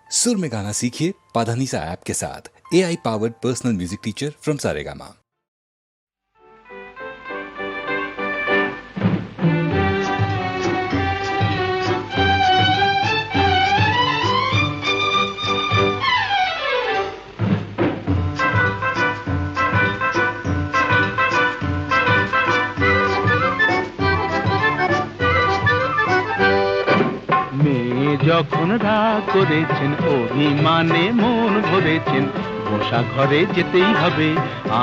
सुर में गाना सीखिए पाधानीसा ऐप के साथ। AI powered personal music teacher from Saregama. যখন রাগ করেছেন অভিমানে মন ভরেছেন, বসা ঘরে যেতেই হবে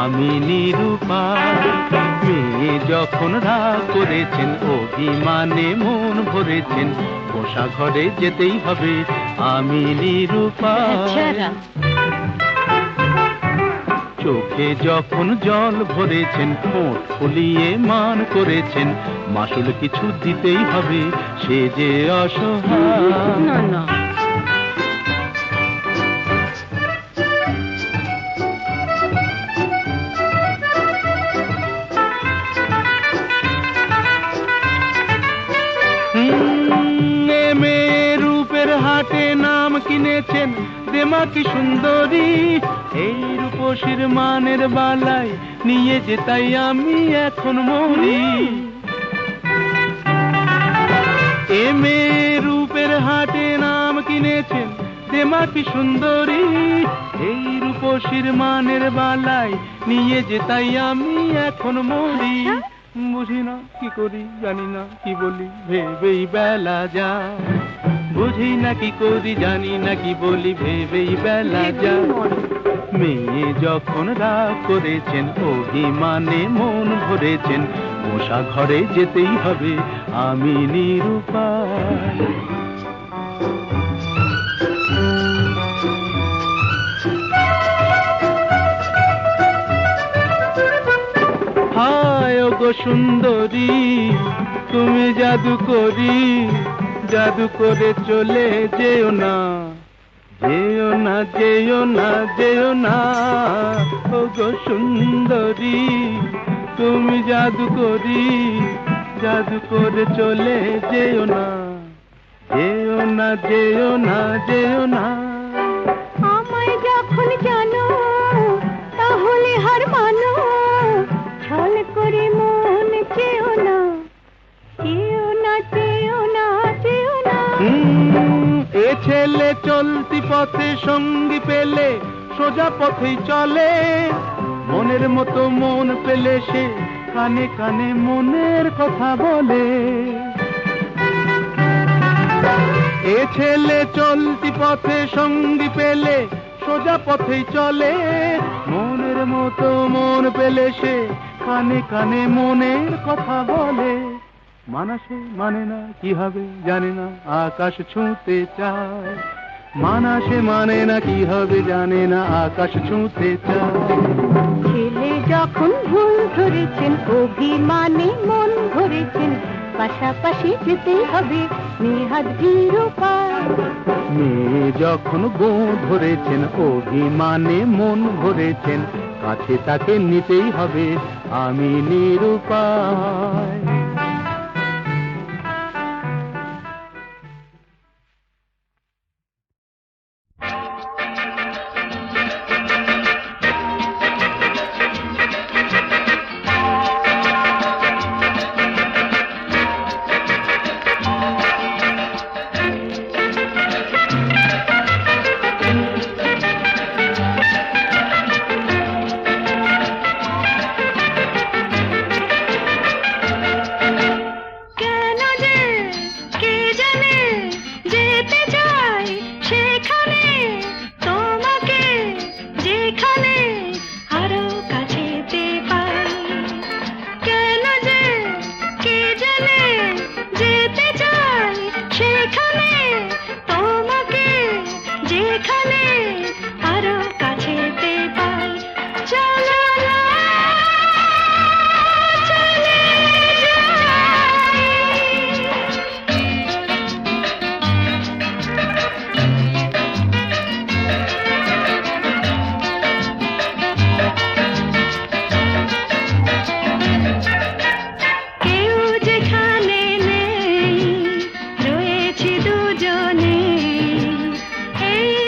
আমি নিরুপায়। মেয়ে যখন রাগ করেছেন অভিমানে মন ভরেছেন, বসা ঘরে যেতেই হবে আমি নিরুপায়। চোখে যখন জল ভরেছেন, ঠোঁট ফুলিয়ে মান করেছেন, মাসুল কিছু দিতেই হবে সে যে অসহায়। না না, মেয়ের রূপের হাটে নাম কিনেছেন দেমাকি সুন্দরী, এই রূপসীর মানের বালাই নিয়ে যে তাই আমি এখন মরি। এ মেয়ের রূপের হাটে নাম কিনেছেন দেমাকি সুন্দরী, এই রূপসীর মানের বালাই নিয়ে যে তাই আমি এখন মরি। বুঝি না কি করি, জানি না কি বলি, ভেবেই বেলা যায়। বুঝি না কি করি, জানি না কি বলি, ভেবেই বেলা যায়। মেয়ে যখন রাগ করেছেন অভিমানে মন ভরেছেন, বসা ঘরে যেতেই হবে আমি নিরুপায়। হায় ওগো সুন্দরী, তুমি জাদু করি, জাদু করে চলে যেও না, যেও না, যেও না, যেও না। ওগো সুন্দরী, তুমি জাদু করি, জাদু করে চলে যেও না, যেও না, যেও না, যেও না। আমায় যখন জানো তাহলে হার মানো, ছল করে মন চেও না, চেও না, চেও না, চেও না। এ ছেলে চলতি পথে সঙ্গী পেলে সোজা পথেই চলে, মনের মতো মন পেলে সে কানে কানে মনের কথা বলে। এ ছেলে চলতি পথে সঙ্গী পেলে সোজা পথেই চলে, মনের মতো মন পেলে সে কানে কানে মনের কথা বলে। মানাসে মানে না কি হবে জানে না, আকাশ ছুঁতে চায়। মানাসে মানে না কি হবে জানে না, আকাশ ছুঁতে চায়। ছেলে যখন ভুল ধরেছেন অভিমানে মন ভরেছেন, পাশাপাশি যেতেই হবে নেহাত নিরুপায়। মেয়ে যখন গো ধরেছেন অভিমানে মন ভরেছেন, কাছে তাকে নিতেই হবে আমি নিরুপায়। এই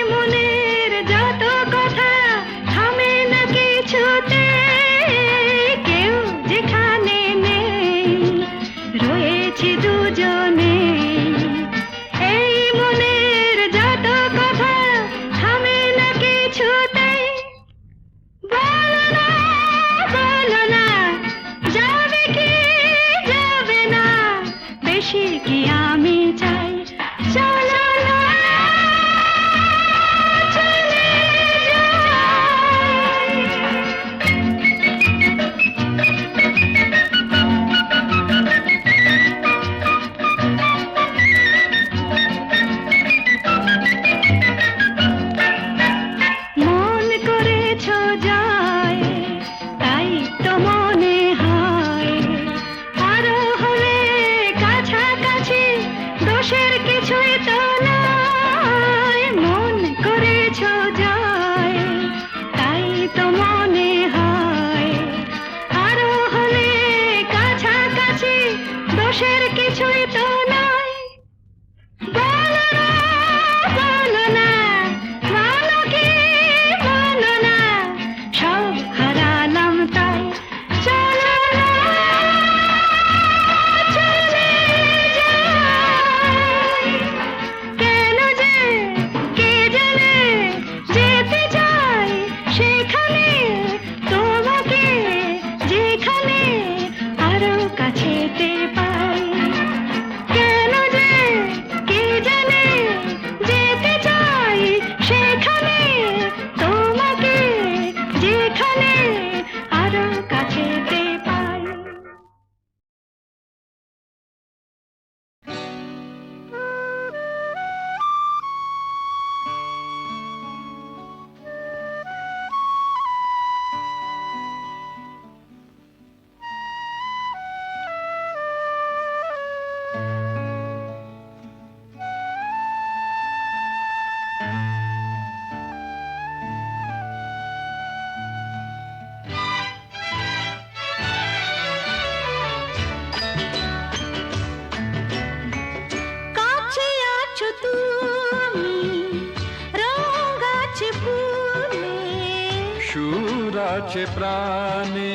আছে প্রাণে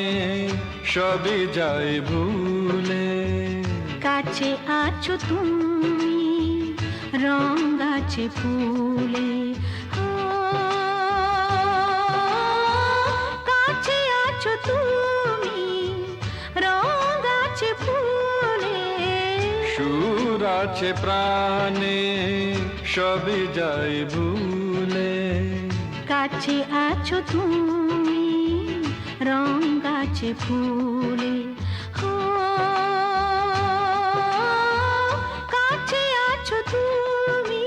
সবই যায় ভুলে, কাছে আছো তুমি রং গাছে ফুলে, কাছে আছো তুমি রং গাছে ফুলে, সুর আছে প্রাণে সবই যায় ভুলে, কাছে আছো তুমি রং গাছে ফুলে, কাছে আছো তুমি।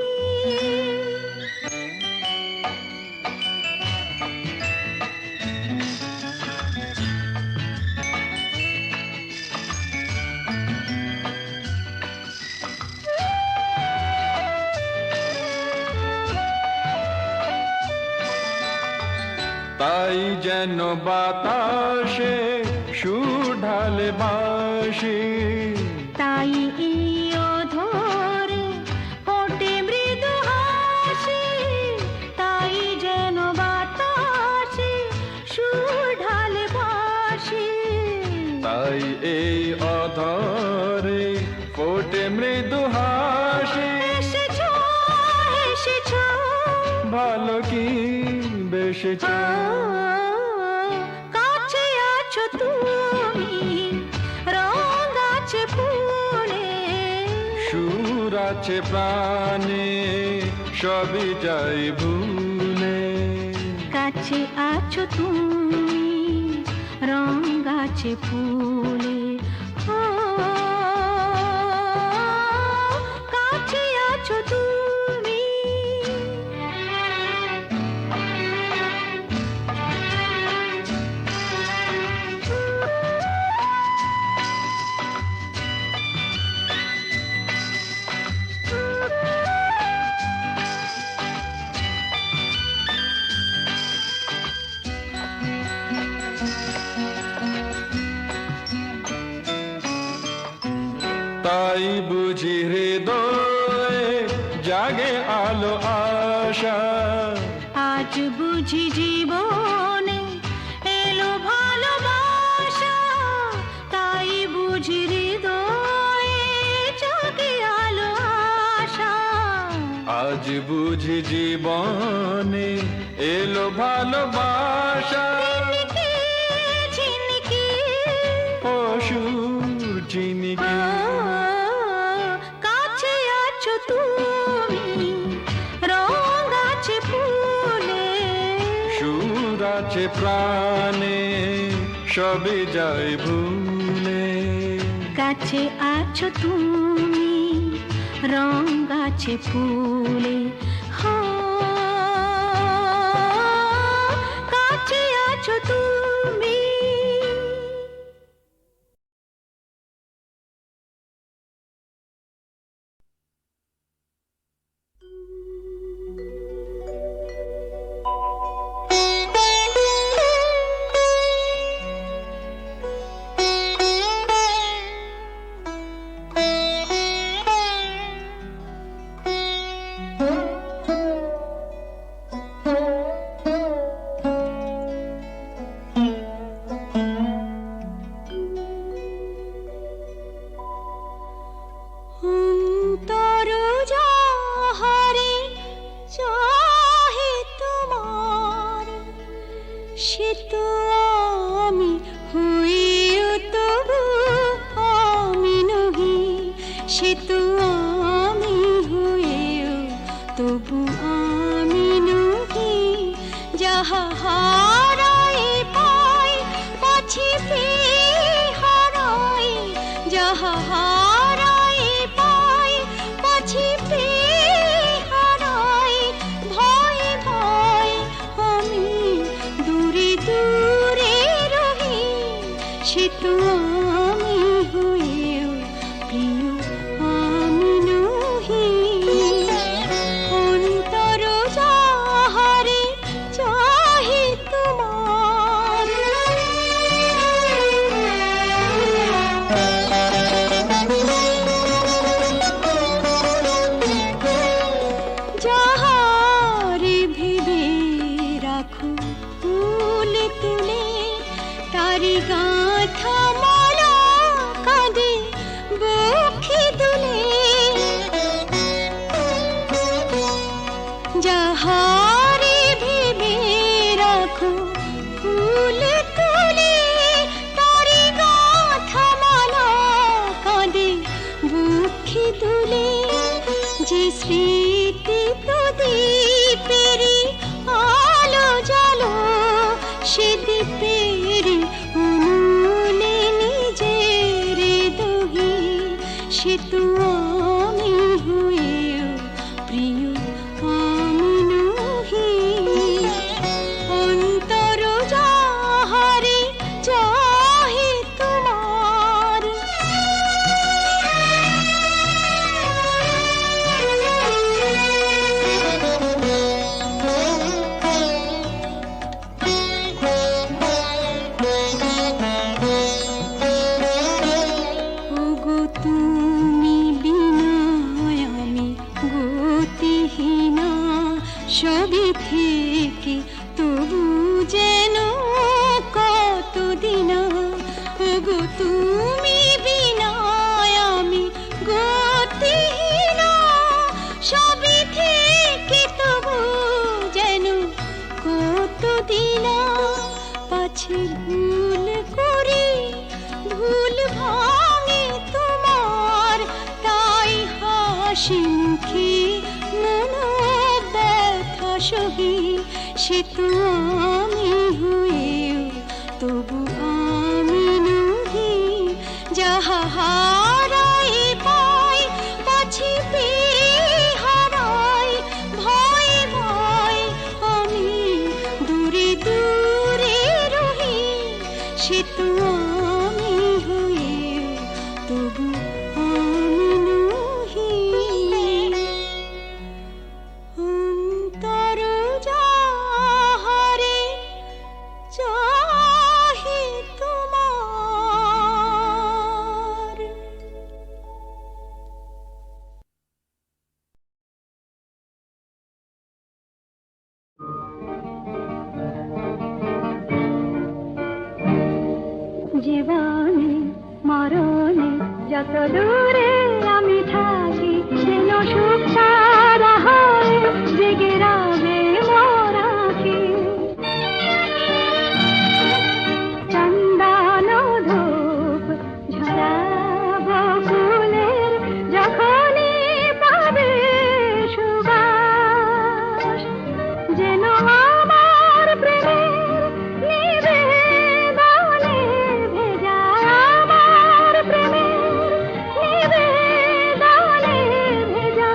তাই যেন বাতাসে সুর ঢালে বাঁশি, তাই এই অধরে ফোটে মৃদু হাসি, তাই যেন বাতাসে সুর ঢালে বাঁশি, তাই এই অধরে ফোটে মৃদু হাসি। এসেছো এসেছো ভালো কি বেশেছ, কাছে আছো তুমি রং গাছে ফুলে, সুর আছে প্রাণে সবই যায় ভুলে, কাছে আছো তুমি রং গাছে ফুলে, কাছে আছো তুমি। তাই বুঝি হৃদয়ে জাগে আলো আশা, আজ বুঝি জীবনে এলো ভালোবাসা, তাই বুঝি হৃদয়ে জাগে আলো আশা, আজ বুঝি জীবনে এলো ভালোবাসা। ঝিনকে ঝিনকে অসুর চিনিকে কাছে আছো তুমি রং গাছে ফুলে, সুর আছে প্রাণে সবই যায় ভুলে, কাছে আছো তুমি রং গাছে ফুলে, কাছে আছো তুমি। অন্তর যাহারে চাহে তোমার, সে তো আমি হইও তবু আমি নহি, সে তো আমি হইও তবু আমি নহি, যাহা হারাই পাই পাছি পেয়ে হারাই, যাহা হারাই পাই পাছি পেয়ে হারাই, ভয় ভয় আমি দূরে দূরে রহি, সে তো আমি হইও প্রিয় আমি নহি। অন্তর যাহারে চাহে যাহারে ভেবে রাখো ফুল তুলে তারি গাথা মালা কাঁদে বুকে তুলে যে স্মৃতি প্রদীপেরই আলো জালো সে দীপের উনুনে নিজের দহি সে তো আমি হয়েও প্রিয় আমি নহি অন্তর যাহারে চাহে তোমার ওগো তুমি বিনা আমি গতিহীনা সবই থেকে তবু যেন কতদিন ওগো তুমি বিনা আমি গতিহীনা সবই থেকে তবু যেন কতদিন পাছে ভুল করি ভুল ভাঙে তোমার তাই হাসি মুখে মন ব্যথা সহি সে তো আমি হয়েও তবু আমি নহি যাহা হারাই পাই পাছি হারাই ভয় ভয় আমি দূরে দূরে রহি সে তো আমি হয়েও তবু আমি নহি অন্তর যাহারে চাহে তোমার জীবনে মরণে যত দূরে আমি থাকি যেন সুখ সারা হয় জেগে রবে মোরাকি চন্দন ধূপ ঝরাব ফুলের যখনই পাবে সুবাস যেন আমার প্রেমের নিবেদনে ভেজা আমার প্রেমের নিবেদনে ভেজা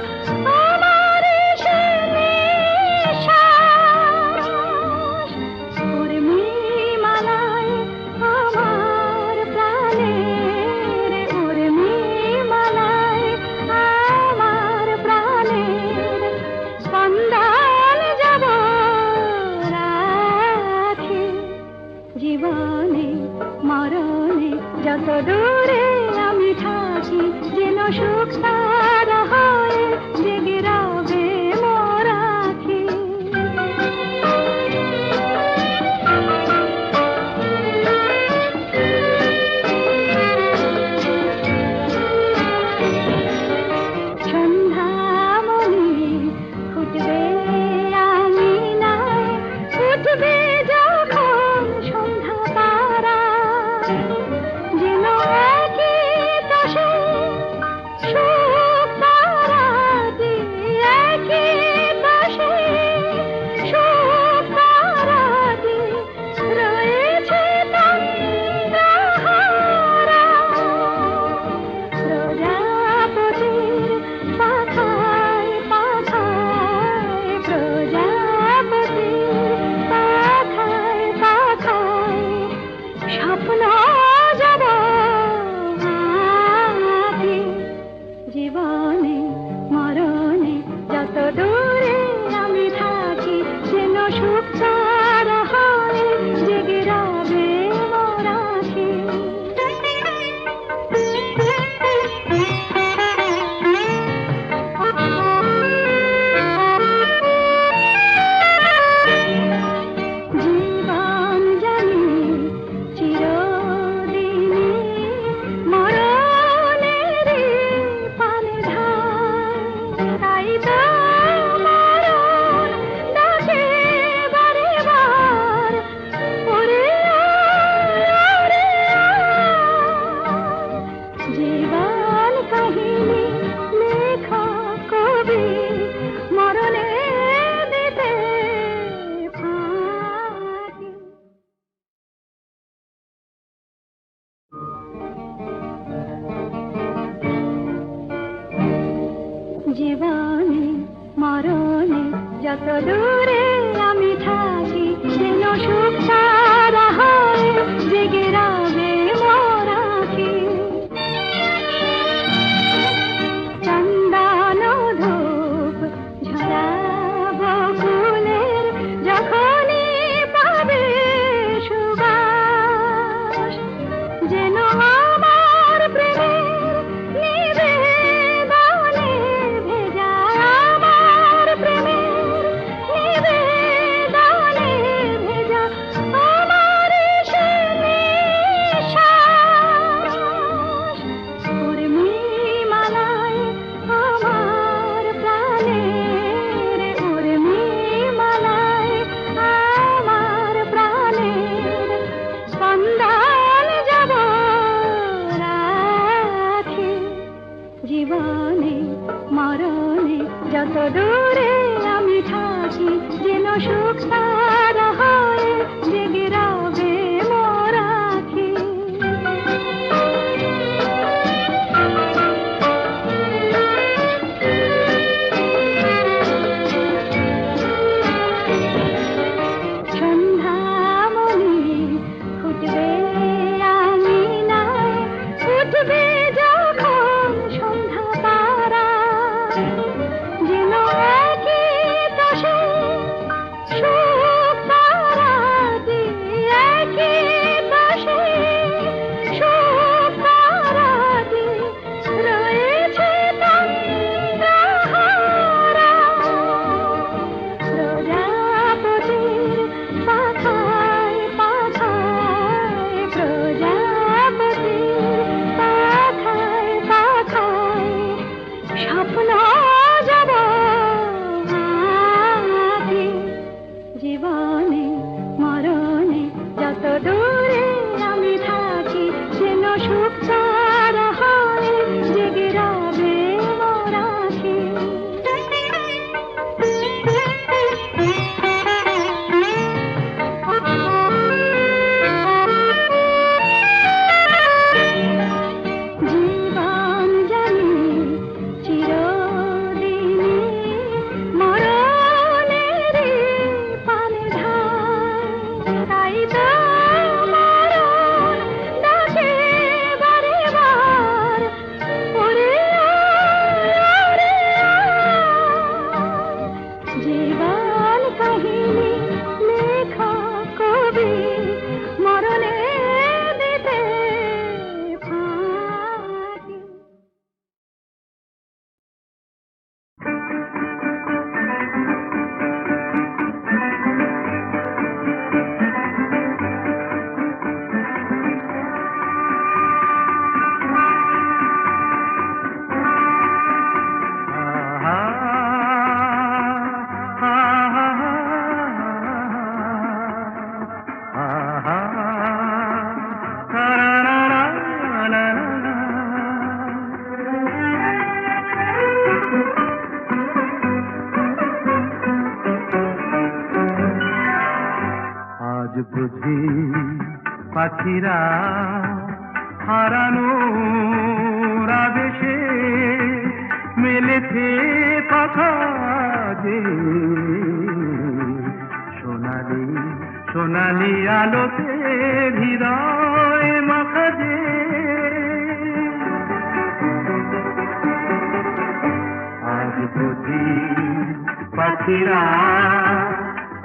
যত দূরে আমি থাকি যেন সুখ তারা হয় জেগে রবে মোর আঁখি চন্দন ধূপ ঝরাবো ফুলের যখনই পাবে সুবাস যেন আমার প্রেমের নিবেদনে ভেজা আমার প্রেমের নিবেদনে ভেজা আমার সে নিঃশ্বাস উর্মিমালায় আমার প্রাণের উর্মিমালায় আমার প্রাণের স্পন্দন যাব রাখি জীবনে মরণে যত দূরে আমি থাকি যেন সুখ তারা হয় জেগে রবে মোর আঁখি সন্ধ্যামণি ফুটবে আঙিনায় উঠবে যখন সন্ধ্যা তারা যেন একই দশে সুখ তারাটি একই দশে সুখ তারাটি রয়েছে তন্দ্রাহারা প্রজাপতির পাখায় পাখায় প্রজাপতির পাখায় পাখায় স্বপ্ন যাব আঁখি জীবনে মরণে যত দূরে আমি থাকি যেন সুখ তারা হয় জেগে রবে মোর আঁখি জীবন জানি চিরদিনই মরণেরই পানে ধার তাই তো মরণ ডাকে বারে বার ওরে ওরে জীবন কাহিনী লেখা কবি মরণে দিতে ফাঁকি আজ বুঝি পাখিরা হারানো আবেশে মেলেছে পাখা যে সোনালি সোনালি আলোতে হৃদয় মাখা যে আজ বুঝি পাখিরা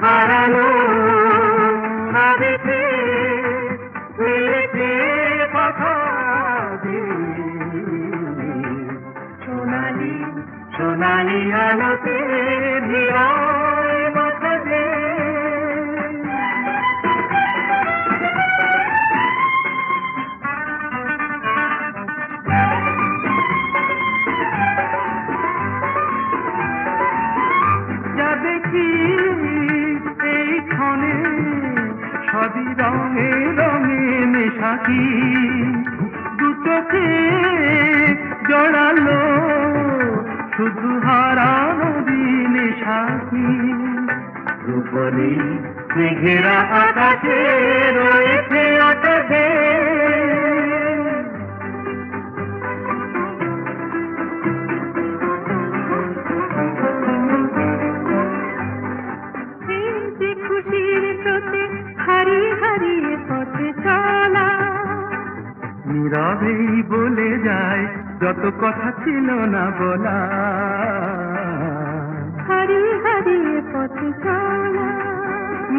হারানো আবেশে মেলেছে পাখা যে সোনালি সোনালি আলোতে হৃদয় মাখা যে যা দেখি এই ক্ষণে সবই রঙে রঙে মেশাকি দু চোখে জড়ালো শুধু হারানো দিনে সাথী রূপলি মেঘেরা আকাশে রয়েছে আকাশে নীরবেই বলে যায় যত কথা ছিল না বলা। হারিয়ে হারিয়ে পথে চলা,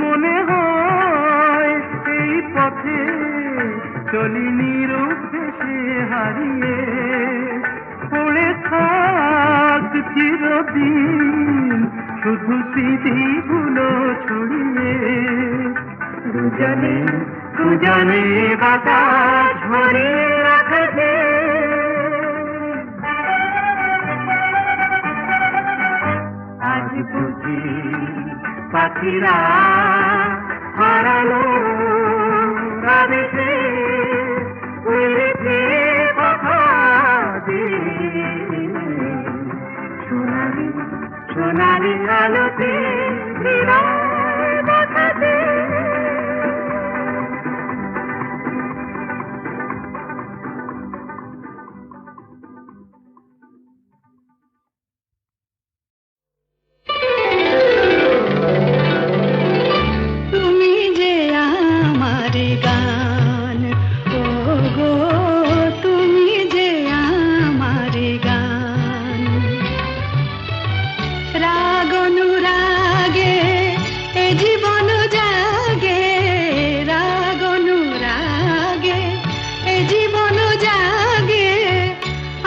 মনে হয় এই পথে চলি নিরুদ্দেশে হারিয়ে, পড়ে থাক চিরদিন শুধু স্মৃতিগুলো ছড়িয়ে। দুজনে দুজনে বাতাস ভরিয়ে রাখবে, আজ বুঝি পাখিরা হারালো আদেশে উড়েছে কথা দিয়ে। সোনালি সোনালি আলোতে হৃদয় বাঁধাতে। তুমি যে আমার গান, ও গো তুমি যে আমার গান। রাগ অনুরাগে এ জীবন জাগে, রাগ অনুরাগে এ জীবন জাগে।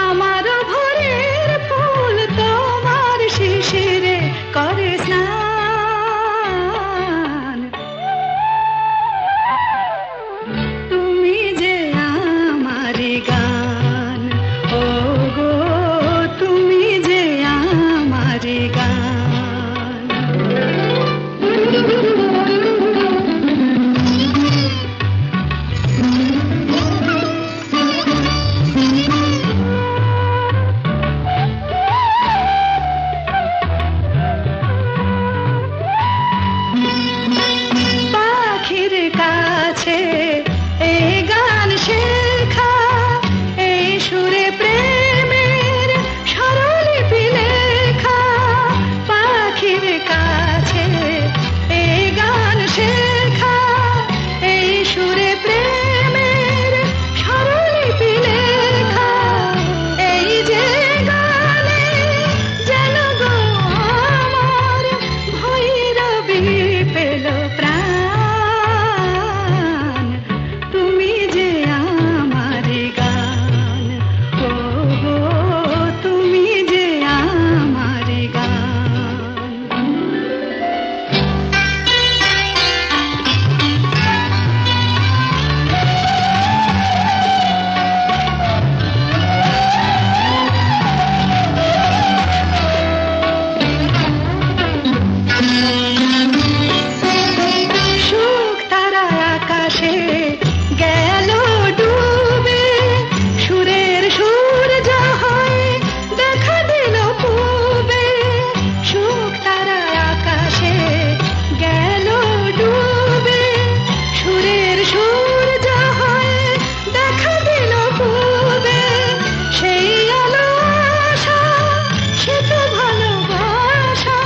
আমার ভোরের ফুল তোমার শিশিরে করে স্নান। তুমি যে আমার গান, ও গো তুমি যে আমার গান। পাখির কাছে এই গান শেখা, এই সুরে প্রেমের স্বরলিপি লেখা। পাখির কাছে এই গান শেখা, এই সুরে প্রেমের স্বরলিপি লেখা। এই যে গানে যেন গো আমার ভৈরবী পেল প্রাণ। তুমি যে আমার গান, ও গো তুমি যে আমার গান। সুখ তারা আকাশে গেল ডুবে, সুরের সূর্য হয়ে দেখা দিল পূবে। সুখ তারা আকাশে গেল ডুবে, সুরের সূর্য হয়ে দেখা দিল পূবে। সেই আলো আশা, সে তো ভালোবাসা,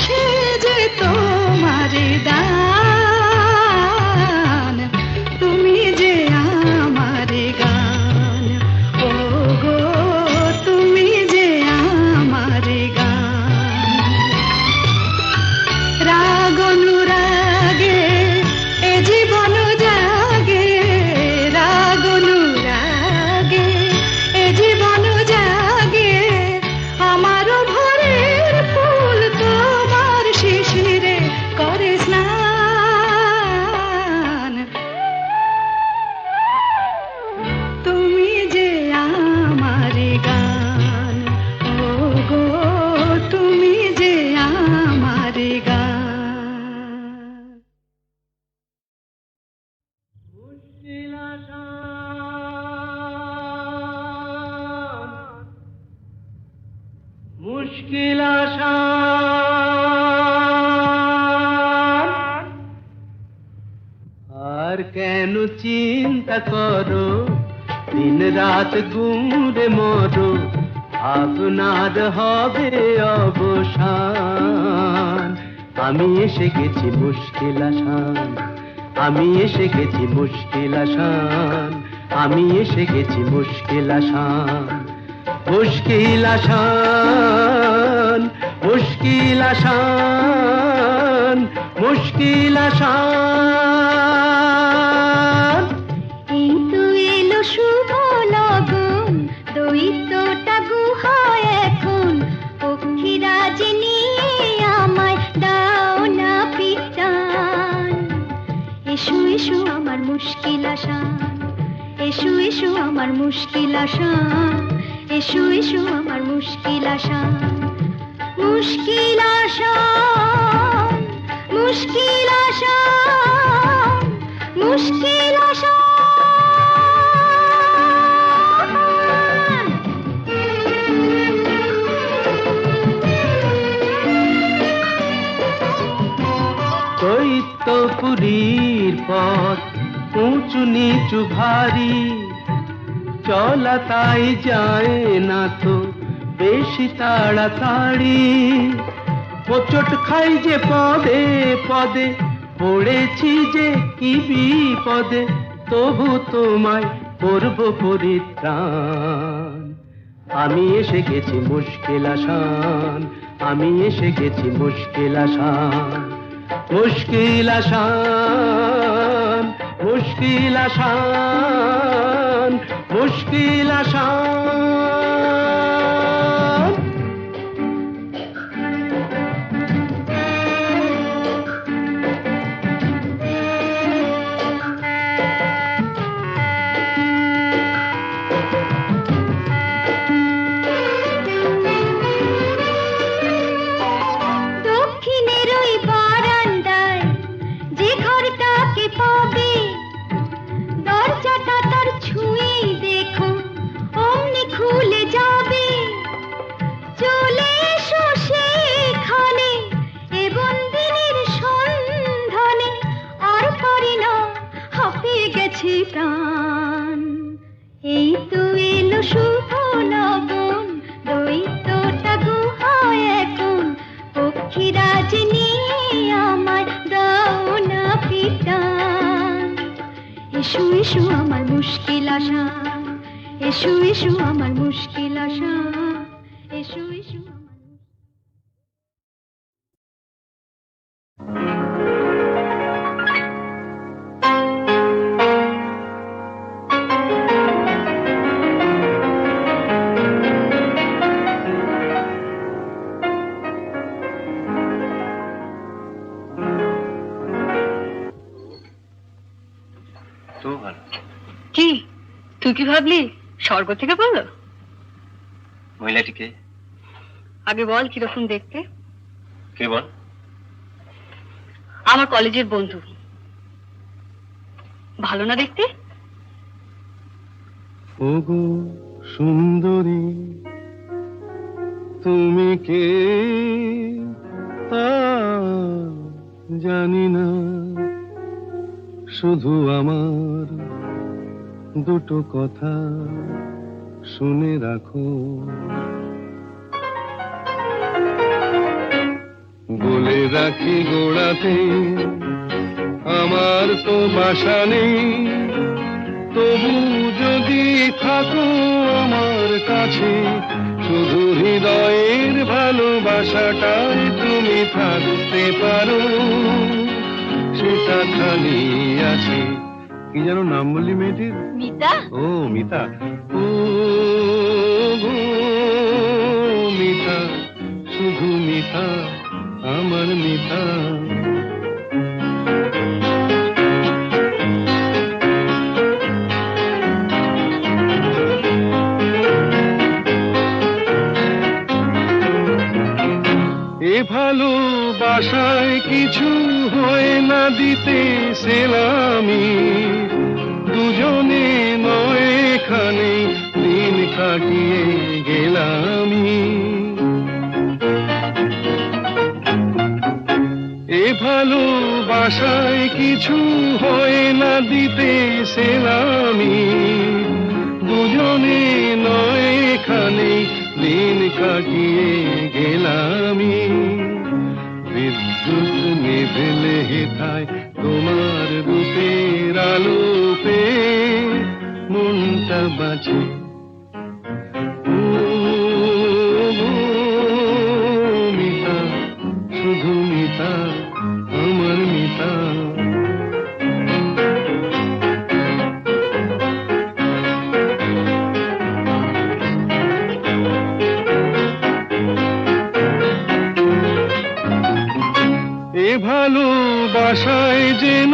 সে যে তোমার দান। তুমি যে আমার গান, ও গো তুমি যে আমার গান। রাগ অনুরাগে এ জীবন জাগে, রাগ অনুরাগে এ জীবন জাগে। আমার ভোরের ফুল তোমার শিশিরে করে স্নান। তুমি যে আমার গান, ও গো তুমি যে আমার গান। মুশকিল আসান। আর কেন চিন্তা করো, দিন রাত গুঁড়ে মরো, আপনার হবে অবসান। আমি এসে গেছি মুশকিল আসান, আমি এসে গেছি মুশকিল আসান। আমি এসে গেছি মুশকিল আসান, মুশকিল আসান, মুশকিল আসান, মুশকিল আসান। এই তো এলো শুভ লগন, দৈত্যটা গুহায় এখন, পক্ষীরাজ নিয়ে আমায় দাও না পিটান। এসো এসো আমার মুশকিল আসান, এসো এসো আমার মুশকিল আসান, এসো এসো আমার মুশকিল আসান, মুশকিল আসান, মুশকিল আসান, মুশকিল আসান। দৈত্যপুরীর পথ উঁচু নিচু ভারী, চলা তাই যায় না তো বেশি তাড়াতাড়ি। হোঁচট খাই যে পদে পদে, পড়েছি যে কি বিপদে, তবু তোমায় করব পরিত্রাণ। আমি এসে গেছি মুশকিল আসান, আমি এসে গেছি মুশকিল আসান, মুশকিল আসান, মুশকিল আসান, মুশকিল আসান। দক্ষিণের ওই বারান্দায় যে ঘরটাকে পাবে, দরজাটা তার ছুঁয়ে দেখো অমনি খুলে যাবে। চলে এসো সেখানে এ বন্দিনীর সন্ধানে, আর পারি না হাঁপিয়ে গেছে প্রাণ। এই তো এলো শুভ লগন, দৈত্যটা গুহায় এখন, পক্ষীরাজ নিয়ে আমায় দাও না পিটান। এসো এসো আমার মুশকিল আসান, এসো এসো আমার মুশকিল আসান, এসো এসো আমার। কি তুই কি ভাবলি স্বর্গ থেকে বললো? মহিলাটিকে আগে বল কিরকম দেখতে। কে বল? আমার কলেজের বন্ধু। ভালো না দেখতে? ওগো সুন্দরী, তুমি কে তা জানি না, শুধু আমার দুটো কথা শুনে রাখো। বলে রাখি গোড়াতে আমার তো বাসা নেই, তবু যদি থাকো আমার কাছে, শুধু হৃদয়ের ভালোবাসাটাই তুমি থাকতে পারো, সেটা খালি আছে। কি যেন নাম বললি মেয়েটির? মিতা। ও মিতা, ও গো মিতা, শুধু মিতা, আমার মিতা। এ ভালোবাসায় কিছু হয় না দিতে সেলামি, দুজনে নয় এখানে দিন কাটিয়ে গেলামি। এ ভালোবাসায় কিছু হয় না দিতে সেলামি, দুজনে নয় এখানে দিন কাটিয়ে গেলামি। বিদ্যুৎ নিভেলে হেথায় তোমার রূপের আলো পেয়ে মনটা বাঁচে। ও মিতা, শুধু মিতা, আমার মিতা। এ ভালোবাসায় যেন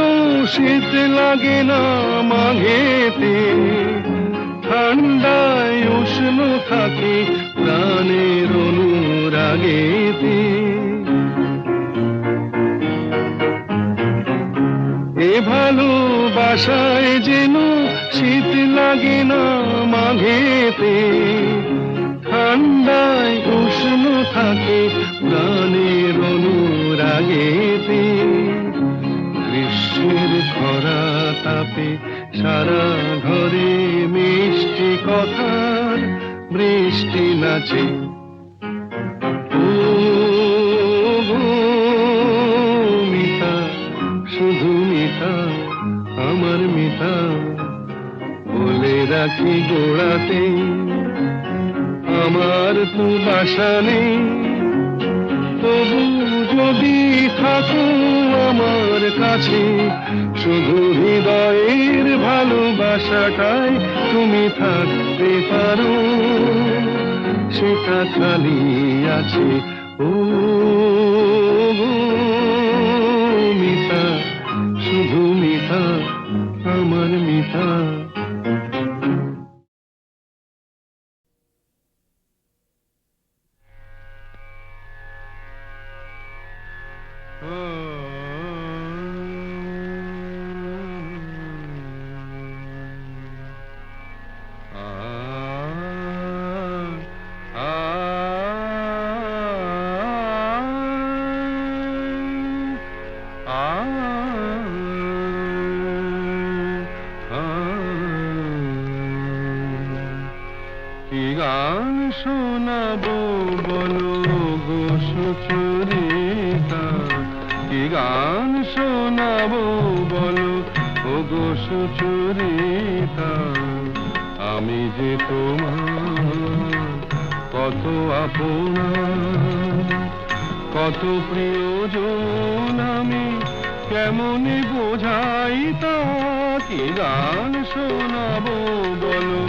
শীত লাগে না মাঘেতে, ঠান্ডায় উষ্ণ থাকে প্রাণের অনুরাগেতে। এ ভালোবাসায় যেন শীত লাগে না মাঘেতে, ঠান্ডায় উষ্ণ থাকে প্রাণের অনুরাগেতে। গ্রীষ্মের খরা তাপে সারা ঘরে মিষ্টি কথার বৃষ্টি নাচে। ও মিতা, শুধু মিতা, আমার মিতা। বলে রাখি গোড়াতে আমার তো বাসা নেই, তবু যদি থাকো আমার কাছে, শুধু হৃদয়ের ভালোবাসাটাই তুমি থাকতে পারো, সেটা খালি আছে। ও মিতা, শুধু মিতা, আমার মিতা। কি গান শোনাবো বলো গো সুচরিতা, কি গান শোনাবো বলো ও গো সুচরিতা। আমি যে তোমার কত আপনা, কত প্রিয়জন, আমি কেমনে বোঝাই তা। কি গান শোনাবো বলো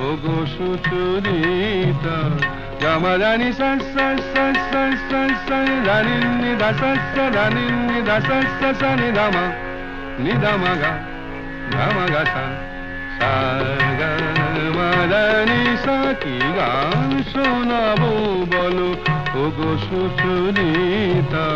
ও গো সুচরিতা। গামা রানী সা সা সা সা সা সা, রানী নি দা সা সা, রানী নি দা সা সা সা, নি দামা নি দামা গা, গামা গা সা, সা গা মা রানী সা। কি গান শোনাবো বলো ও গো সুচরিতা।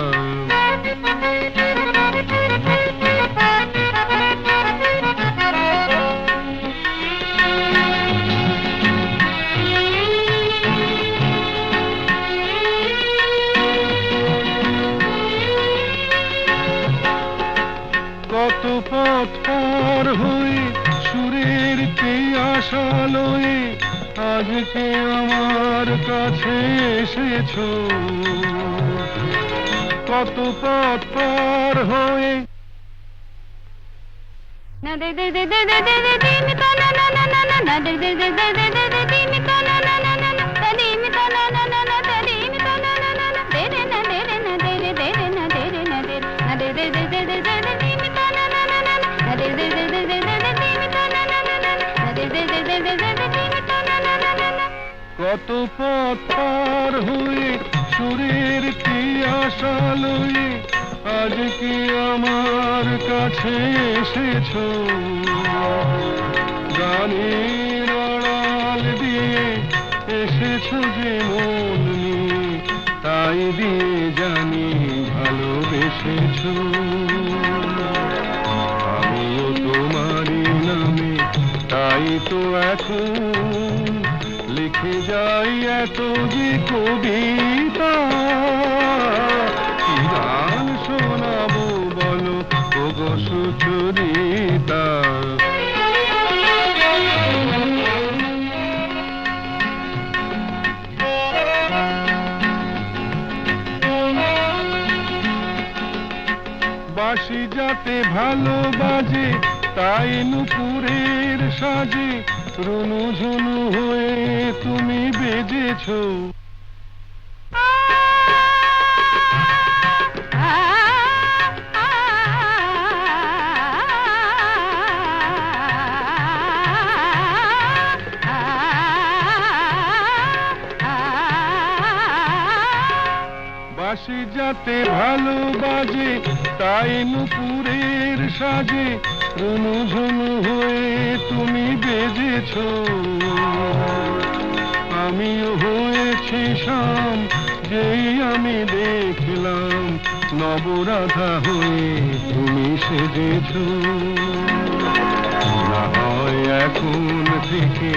কত পথ পার হয়ে সুরের আশা লয়ে আজকে আমার কাছে এসেছো। কত পথ পার হয়ে না দে দে দে দে দে দে দে দে মি তা না না না না না, না দে দে দে দে দে দে দে দে মি তা না না না না না, তা দে মি তা না না না না, তা দে মি তা না না না না, দে রে না দে রে না দে রে দে রে না দে রে না দে, না দে দে দে দে দে দে দে মি তা না না না না, না দে দে দে দে দে দে দে মি তা না না না না, না দে দে দে দে দে দে দে মি তা না না না না। কত পথ পার হয়ে সুরের আশা লয়ে আজকে আমার কাছে এসেছো। গানের আড়াল দিয়ে এসেছো যে মন নিয়ে, তাই দিয়ে জানি ভালোবেসেছো। আমিও তোমারই নামে তাই তো এখন লিখে যাই এত যে কবিতা। কি গান শোনাবো বলো ও গো সুচরিতা। বাঁশি যাতে ভালো বাজে তাই নুপুরের সাজে রুনু ঝুনু হয়ে তুমি বেজেছো। বাঁশি যাতে ভালো বাজে তাই নুপুরের সাজে রুনু ঝুনু হয়ে তুমি বেজেছো। আমিও হয়েছি শাম যেই আমি দেখলাম নবরাধা হয়ে তুমি সেজেছো। না হয় এখন থেকে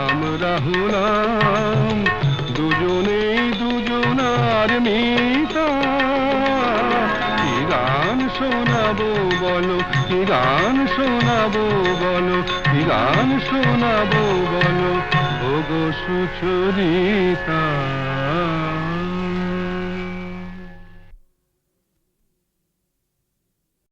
আমরা হলাম দুজনেই দুজনার মিতা। কি গান শোনাবো বলো, কি গান শোনাবো বলো, কি গান শোনাবো বলো ওগো সুচরিতা।